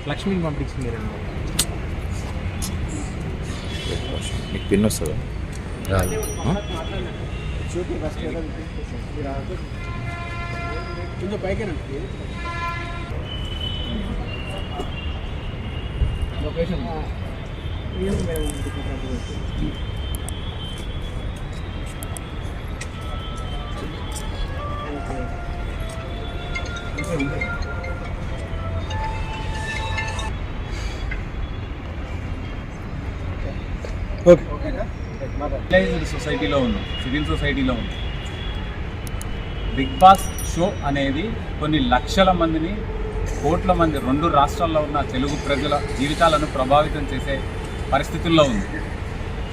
లక్ష్మిని పంపించింది మీకు పిన్ వస్తుందా? కొంచెం పైకి లొకేషన్ సొసైటీలో ఉన్నాం, సివిల్ సొసైటీలో ఉన్నాం. బిగ్ బాస్ షో అనేది కొన్ని లక్షల మందిని, కోట్ల మంది 2 రాష్ట్రాల్లో ఉన్న తెలుగు ప్రజల జీవితాలను ప్రభావితం చేసే పరిస్థితుల్లో ఉంది.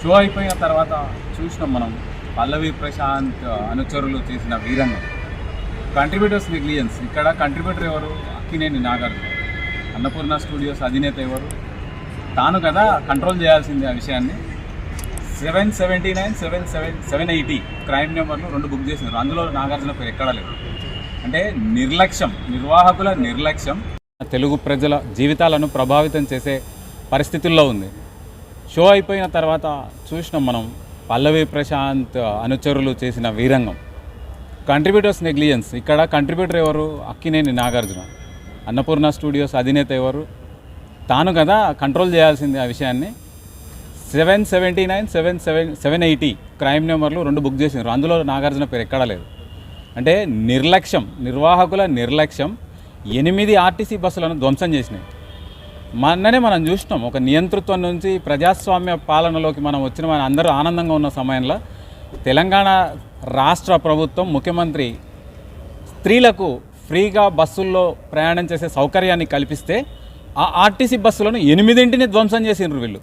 షో అయిపోయిన తర్వాత చూసినాం మనం పల్లవి ప్రశాంత్ అనుచరులు చేసిన వీరంగం. Contributors negligence. ఇక్కడ కంట్రిబ్యూటర్ ఎవరు? అక్కినేని నాగార్జున. అన్నపూర్ణ స్టూడియోస్ అధినేత ఎవరు? తాను కదా కంట్రోల్ చేయాల్సింది ఆ విషయాన్ని. 779, 780 క్రైమ్ నెంబర్లు 2 బుక్ చేసినారు. అందులో నాగార్జున పేరు ఎక్కడా లేదు. అంటే నిర్లక్ష్యం, నిర్వాహకుల నిర్లక్ష్యం తెలుగు ప్రజల జీవితాలను ప్రభావితం చేసే పరిస్థితుల్లో ఉంది. షో అయిపోయిన తర్వాత చూసినాం మనం పల్లవి ప్రశాంత్ అనుచరులు చేసిన వీరంగం. Contributors negligence. ఇక్కడ కంట్రిబ్యూటర్ ఎవరు? అక్కినేని నాగార్జున. అన్నపూర్ణ స్టూడియోస్ అధినేత ఎవరు? తాను కదా కంట్రోల్ చేయాల్సింది ఆ విషయాన్ని. 779, 780 క్రైమ్ నెంబర్లు 2 బుక్ చేసినారు. అందులో నాగార్జున పేరు ఎక్కడా లేదు. అంటే నిర్లక్ష్యం, నిర్వాహకుల నిర్లక్ష్యం 8 ఆర్టీసీ బస్సులను ధ్వంసం చేసినాయి. మొన్ననే మనం చూసినాం, ఒక నియంతృత్వం నుంచి ప్రజాస్వామ్య పాలనలోకి మనం వచ్చిన మన అందరూ ఆనందంగా ఉన్న సమయంలో తెలంగాణ రాష్ట్ర ప్రభుత్వం ముఖ్యమంత్రి స్త్రీలకు ఫ్రీగా బస్సుల్లో ప్రయాణం చేసే సౌకర్యాన్ని కల్పిస్తే ఆ ఆర్టీసీ బస్సులను 8 ధ్వంసం చేసినారు వీళ్ళు.